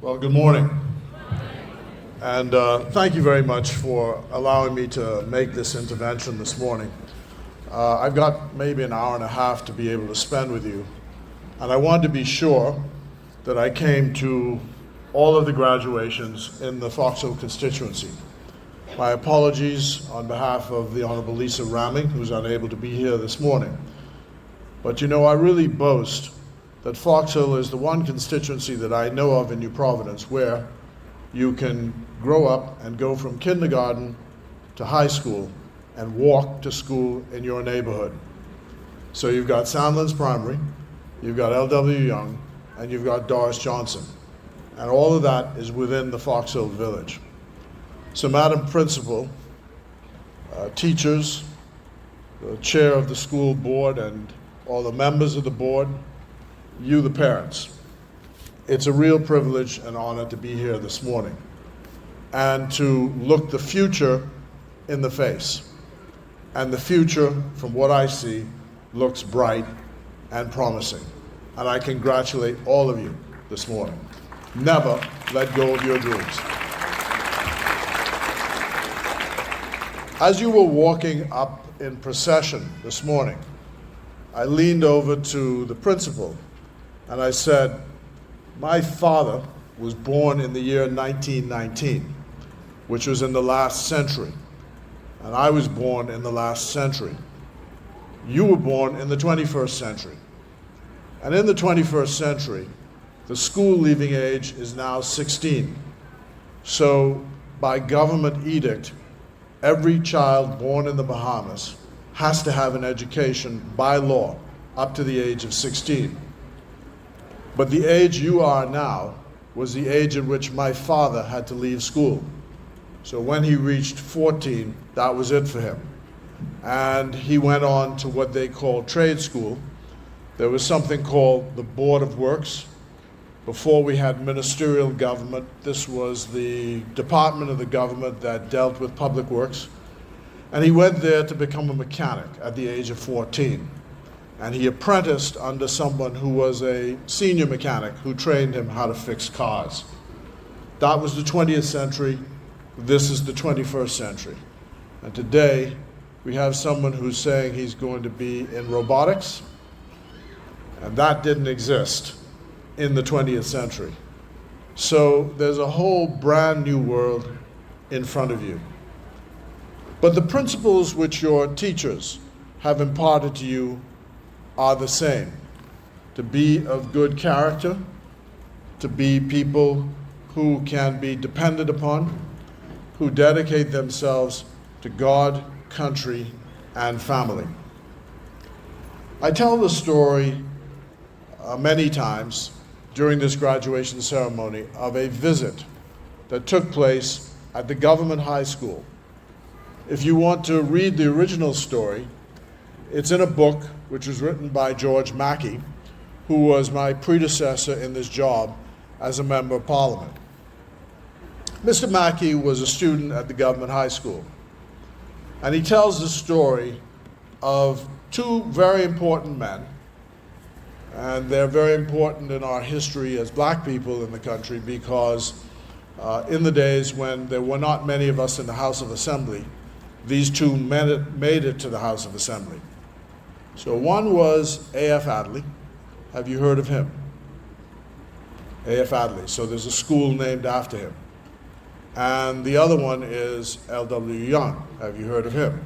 Well, good morning. And thank you very much for allowing me to make this intervention this morning. I've got maybe an hour and a half to be able to spend with you. And I wanted to be sure that I came to all of the graduations in the Fox Hill constituency. My apologies on behalf of the Honorable Lisa Ramming, who's unable to be here this morning. But you know, I really boast that Fox Hill is the one constituency that I know of in New Providence where you can grow up and go from kindergarten to high school and walk to school in your neighborhood. So you've got Sandlands Primary, you've got L.W. Young, and you've got Doris Johnson. And all of that is within the Fox Hill Village. So Madam Principal, teachers, the chair of the school board, and all the members of the board, you the parents, it's a real privilege and honor to be here this morning and to look the future in the face. And the future, from what I see, looks bright and promising. And I congratulate all of you this morning. Never let go of your dreams. As you were walking up in procession this morning, I leaned over to the principal and I said, my father was born in the year 1919, which was in the last century, and I was born in the last century. You were born in the 21st century. And in the 21st century, the school leaving age is now 16. So by government edict, every child born in the Bahamas has to have an education by law up to the age of 16. But the age you are now was the age at which my father had to leave school. So when he reached 14, that was it for him. And he went on to what they call trade school. There was something called the Board of Works. Before we had ministerial government, this was the department of the government that dealt with public works. And he went there to become a mechanic at the age of 14. And he apprenticed under someone who was a senior mechanic who trained him how to fix cars. That was the 20th century. This is the 21st century. And today, we have someone who's saying he's going to be in robotics, and that didn't exist in the 20th century. So there's a whole brand new world in front of you. But the principles which your teachers have imparted to you are the same: to be of good character, to be people who can be depended upon, who dedicate themselves to God, country, and family. I tell the story many times during this graduation ceremony of a visit that took place at the government high school. If you want to read the original story, it's in a book which was written by George Mackey, who was my predecessor in this job as a member of Parliament. Mr. Mackey was a student at the government high school, and he tells the story of two very important men, and they're very important in our history as black people in the country because in the days when there were not many of us in the House of Assembly, these two men made it to the House of Assembly. So one was A.F. Adley. Have you heard of him? A.F. Adley. So there's a school named after him. And the other one is L.W. Young. Have you heard of him?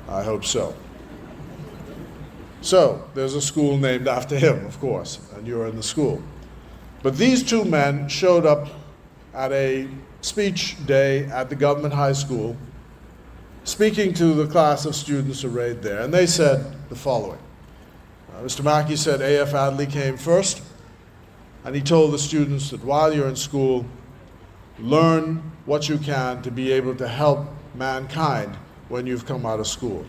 I hope so. So there's a school named after him, of course, and you're in the school. But these two men showed up at a speech day at the government high school, speaking to the class of students arrayed there, and they said the following. Mr. Mackey said A.F. Adley came first, and he told the students that while you're in school, learn what you can to be able to help mankind when you've come out of school,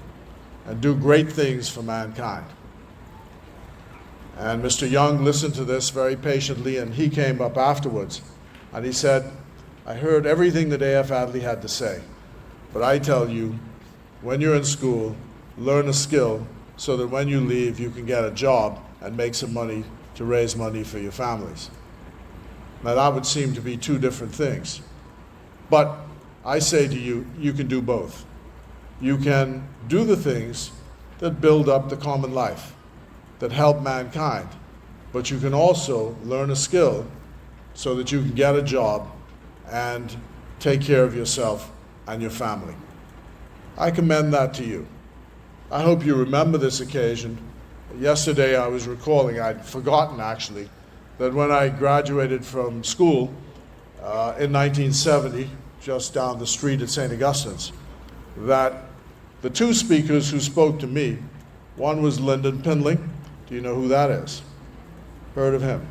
and do great things for mankind. And Mr. Young listened to this very patiently, and he came up afterwards, and he said, I heard everything that A.F. Adley had to say. But I tell you, when you're in school, learn a skill so that when you leave, you can get a job and make some money to raise money for your families. Now that would seem to be two different things. But I say to you, you can do both. You can do the things that build up the common life, that help mankind, but you can also learn a skill so that you can get a job and take care of yourself and your family. I commend that to you. I hope you remember this occasion. Yesterday I was recalling, I'd forgotten actually, that when I graduated from school in 1970, just down the street at St. Augustine's, that the two speakers who spoke to me, one was Lyndon Pindling. Do you know who that is? Heard of him?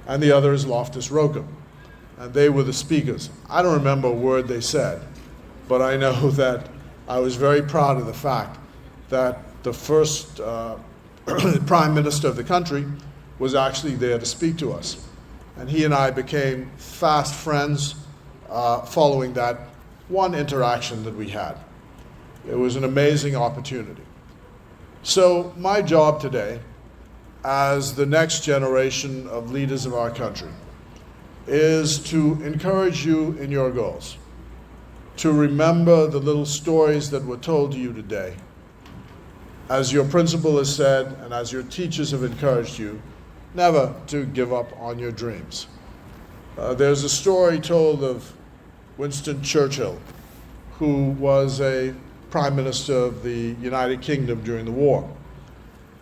And the other is Loftus Rokham. And they were the speakers. I don't remember a word they said, but I know that I was very proud of the fact that the first Prime Minister of the country was actually there to speak to us. And he and I became fast friends following that one interaction that we had. It was an amazing opportunity. So my job today, as the next generation of leaders of our country, is to encourage you in your goals, to remember the little stories that were told to you today. As your principal has said, and as your teachers have encouraged you, never to give up on your dreams. There's a story told of Winston Churchill, who was a Prime Minister of the United Kingdom during the war.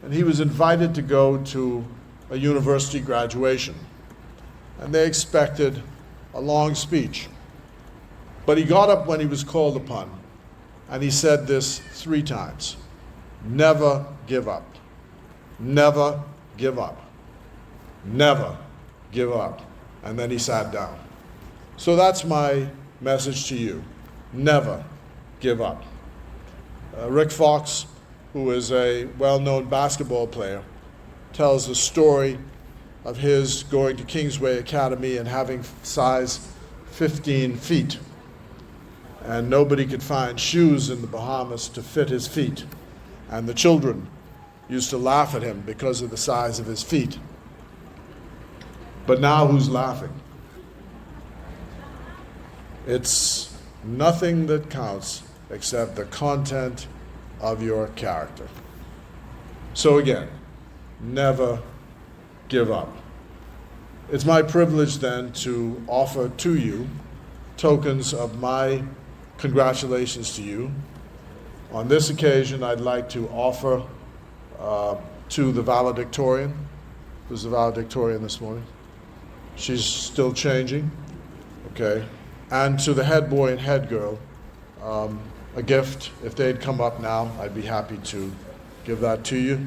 And he was invited to go to a university graduation. And they expected a long speech. But he got up when he was called upon, and he said this 3 times. Never give up. Never give up. Never give up. And then he sat down. So that's my message to you. Never give up. Rick Fox, who is a well-known basketball player, tells the story of his going to Kingsway Academy and having size 15 feet. And nobody could find shoes in the Bahamas to fit his feet. And the children used to laugh at him because of the size of his feet. But now who's laughing? It's nothing that counts except the content of your character. So again, never give up. It's my privilege then to offer to you tokens of my congratulations to you. On this occasion, I'd like to offer to the valedictorian. Who's the valedictorian this morning? She's still changing. Okay. And to the head boy and head girl, a gift. If they'd come up now, I'd be happy to give that to you.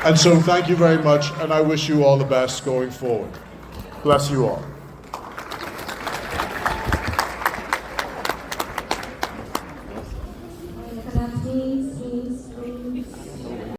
And so thank you very much, and I wish you all the best going forward. Bless you all.